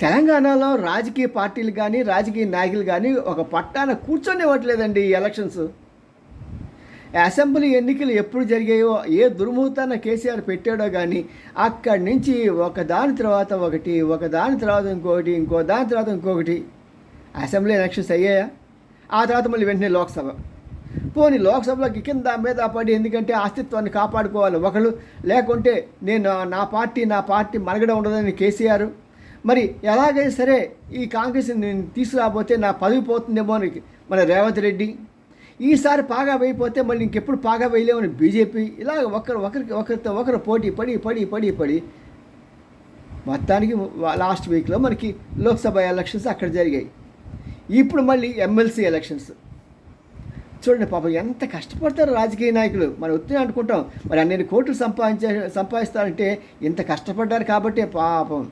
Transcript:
తెలంగాణలో రాజకీయ పార్టీలు కానీ రాజకీయ నాయకులు కానీ ఒక పట్టాన కూర్చొనివ్వట్లేదండి ఈ ఎలక్షన్స్. అసెంబ్లీ ఎన్నికలు ఎప్పుడు జరిగాయో ఏ దుర్ముహూర్తాన కేసీఆర్ పెట్టాడో కానీ అక్కడి నుంచి ఒకదాని తర్వాత ఒకటి ఒకదాని తర్వాత ఇంకొకటి ఇంకో దాని తర్వాత ఇంకొకటి అసెంబ్లీ ఎలక్షన్స్ అయ్యాయా. ఆ తర్వాత మళ్ళీ వెంటనే లోక్సభ. పోనీ లోక్సభలోకి కింద మీద పడి ఎందుకంటే అస్తిత్వాన్ని కాపాడుకోవాలి ఒకళ్ళు, లేకుంటే నేను నా పార్టీ మనుగడ ఉండదని కేసీఆర్. మరి ఎలాగైనా సరే ఈ కాంగ్రెస్ నేను తీసుకురాబోతే నా పదవి పోతుందేమో అని మన రేవంత్ రెడ్డి. ఈసారి పాగా వేయిపోతే మళ్ళీ ఇంకెప్పుడు పాగా వేయలేమని బీజేపీ. ఇలాగ ఒకరితో ఒకరు పోటీ పడి పడి పడి పడి మొత్తానికి లాస్ట్ వీక్లో మనకి లోక్సభ ఎలక్షన్స్ అక్కడ జరిగాయి. ఇప్పుడు మళ్ళీ ఎమ్మెల్సీ ఎలక్షన్స్. చూడండి పాపం ఎంత కష్టపడతారు రాజకీయ నాయకులు. మనం ఒత్తిడి అనుకుంటాం మరి అన్ని కోట్లు సంపాదిస్తారంటే ఇంత కష్టపడ్డారు కాబట్టి పాపం